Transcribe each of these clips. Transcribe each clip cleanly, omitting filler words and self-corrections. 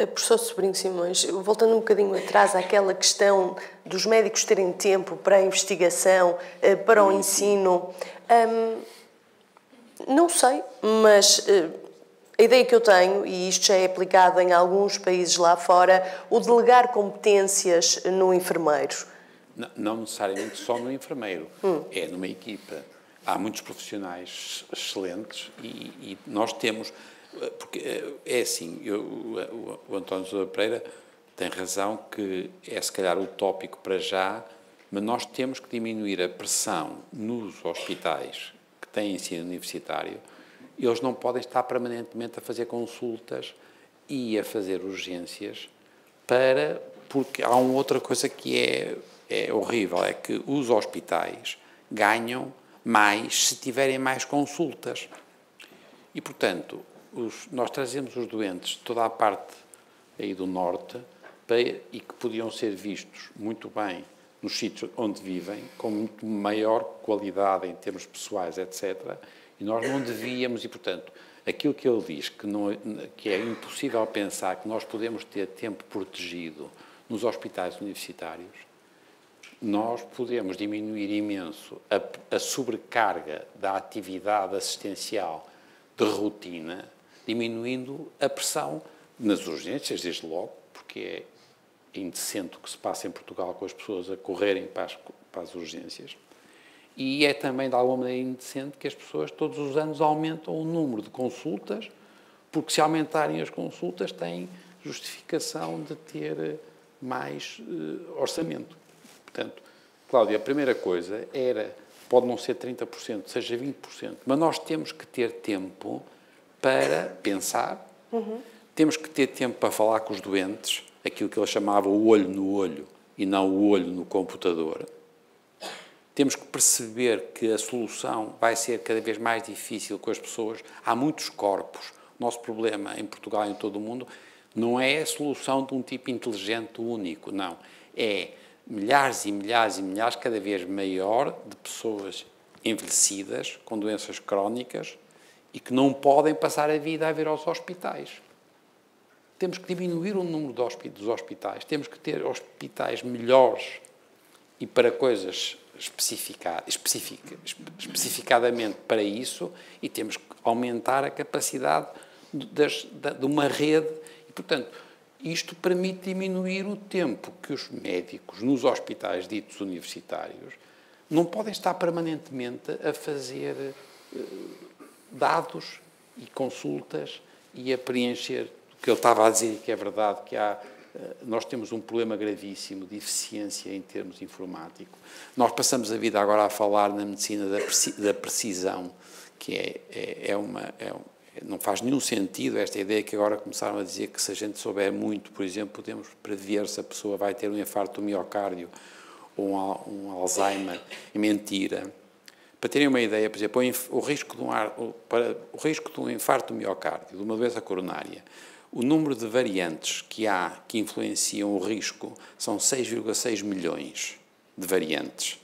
Professor Sobrinho Simões, voltando um bocadinho atrás àquela questão dos médicos terem tempo para a investigação, para o ensino, não sei, mas a ideia que eu tenho, e isto já é aplicado em alguns países lá fora, o delegar competências no enfermeiro. Não necessariamente só no enfermeiro, é numa equipa. Há muitos profissionais excelentes e nós temos... Porque é assim, o António Sousa Pereira tem razão que é se calhar utópico para já, mas nós temos que diminuir a pressão nos hospitais que têm ensino universitário. Eles não podem estar permanentemente a fazer consultas e a fazer urgências porque há uma outra coisa que é horrível, é que os hospitais ganham mais se tiverem mais consultas. E, portanto, nós trazemos os doentes de toda a parte aí do norte e que podiam ser vistos muito bem nos sítios onde vivem, com muito maior qualidade em termos pessoais, etc. E nós não devíamos, e portanto, aquilo que ele diz, que é impossível pensar que nós podemos ter tempo protegido nos hospitais universitários, nós podemos diminuir imenso a sobrecarga da atividade assistencial de rotina, diminuindo a pressão nas urgências, desde logo, porque é indecente o que se passa em Portugal com as pessoas a correrem para as urgências. E é também, de alguma maneira, indecente que as pessoas todos os anos aumentam o número de consultas, porque se aumentarem as consultas têm justificação de ter mais orçamento. Portanto, Cláudia, a primeira coisa pode não ser 30%, seja 20%, mas nós temos que ter tempo para pensar, temos que ter tempo para falar com os doentes, aquilo que ele chamava o olho no olho e não o olho no computador. Temos que perceber que a solução vai ser cada vez mais difícil com as pessoas. Há muitos corpos. O nosso problema em Portugal e em todo o mundo não é a solução de um tipo inteligente único, não. É milhares e milhares e milhares, cada vez maior, de pessoas envelhecidas, com doenças crónicas, e que não podem passar a vida a vir aos hospitais. Temos que diminuir o número dos hospitais, temos que ter hospitais melhores e para coisas especificadamente para isso, e temos que aumentar a capacidade de uma rede. E, portanto, isto permite diminuir o tempo que os médicos nos hospitais ditos universitários não podem estar permanentemente a fazer dados e consultas e a preencher o que ele estava a dizer, que é verdade, que nós temos um problema gravíssimo de eficiência em termos informáticos. Nós passamos a vida agora a falar na medicina da precisão, que não faz nenhum sentido esta ideia que agora começaram a dizer que se a gente souber muito, por exemplo, podemos prever se a pessoa vai ter um infarto do miocárdio ou um Alzheimer. É mentira. Para terem uma ideia, por exemplo, o risco de um infarto do miocárdio, de uma doença coronária, o número de variantes que influenciam o risco são 6,6 milhões de variantes.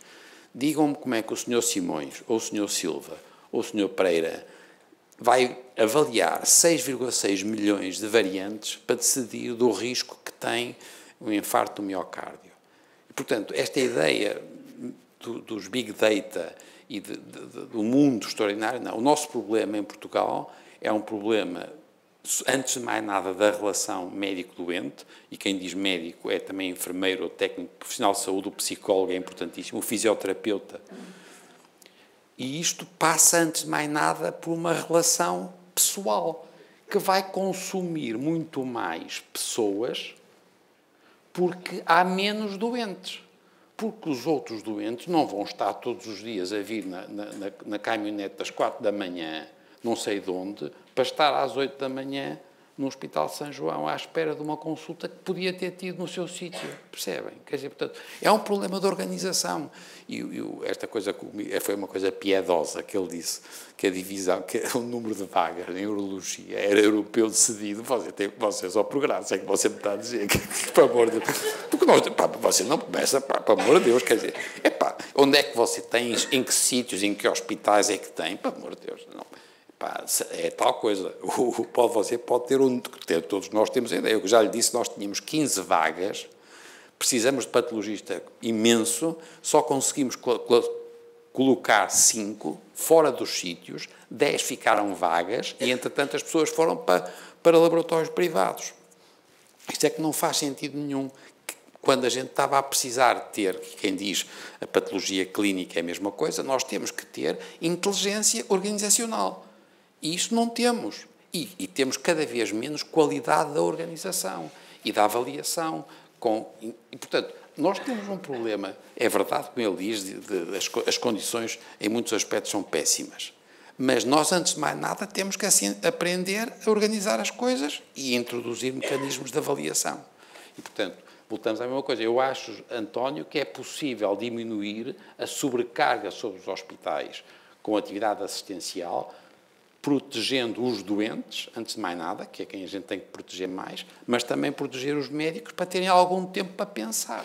Digam-me como é que o Sr. Simões, ou o Sr. Silva, ou o Sr. Pereira vai avaliar 6,6 milhões de variantes para decidir do risco que tem um infarto do miocárdio. E, portanto, esta ideia dos big data e do mundo extraordinário, não. O nosso problema em Portugal é um problema, antes de mais nada, da relação médico-doente, e quem diz médico é também enfermeiro ou técnico profissional de saúde, o psicólogo é importantíssimo, o fisioterapeuta. E isto passa, antes de mais nada, por uma relação pessoal, que vai consumir muito mais pessoas porque há menos doentes. Porque os outros doentes não vão estar todos os dias a vir na caminhonete das 4 da manhã, não sei de onde, para estar às 8 da manhã no Hospital São João à espera de uma consulta que podia ter tido no seu sítio, percebem? Quer dizer, portanto, é um problema de organização. E esta coisa foi uma coisa piedosa que ele disse, que a divisão, que o número de vagas em urologia era europeu decidido. Você só por graça é que você me está a dizer que pelo amor de Deus, porque você não começa, pelo amor de Deus, quer dizer, onde é que você tem, em que sítios, em que hospitais é que tem, pelo amor de Deus, não. Repare, é tal coisa. Você pode ter, todos nós temos a ideia. Eu já lhe disse, nós tínhamos 15 vagas, precisamos de patologista imenso, só conseguimos colocar 5 fora dos sítios, 10 ficaram vagas e, entretanto, as pessoas foram para laboratórios privados. Isto é que não faz sentido nenhum. Quando a gente estava a precisar ter, quem diz a patologia clínica é a mesma coisa, nós temos que ter inteligência organizacional. E isso não temos. E temos cada vez menos qualidade da organização e da avaliação. E, portanto, nós temos um problema, é verdade, como ele diz, as condições em muitos aspectos são péssimas. Mas nós, antes de mais nada, temos que aprender a organizar as coisas e introduzir mecanismos de avaliação. E, portanto, voltamos à mesma coisa. Eu acho, António, que é possível diminuir a sobrecarga sobre os hospitais com atividade assistencial, protegendo os doentes, antes de mais nada, que é quem a gente tem que proteger mais, mas também proteger os médicos para terem algum tempo para pensar.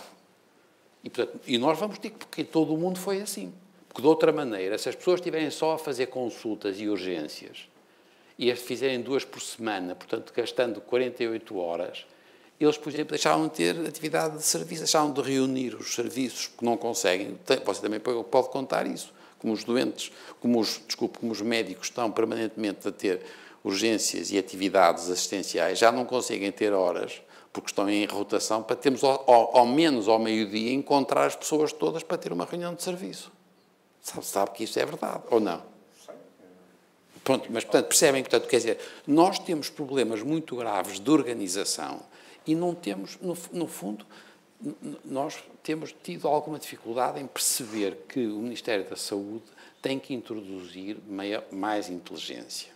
E nós vamos ter que, porque todo o mundo foi assim. Porque, de outra maneira, se as pessoas estiverem só a fazer consultas e urgências e as fizerem 2 por semana, portanto, gastando 48 horas, eles, por exemplo, deixaram de ter atividade de serviço, deixaram de reunir os serviços que não conseguem. Você também pode contar isso. Como os doentes, como os médicos estão permanentemente a ter urgências e atividades assistenciais, já não conseguem ter horas, porque estão em rotação, para termos, ao menos ao meio-dia, encontrar as pessoas todas para ter uma reunião de serviço. Sabe que isso é verdade, ou não? Pronto, mas, portanto, percebem, portanto, quer dizer, nós temos problemas muito graves de organização e não temos, no fundo, nós temos tido alguma dificuldade em perceber que o Ministério da Saúde tem que introduzir mais inteligência.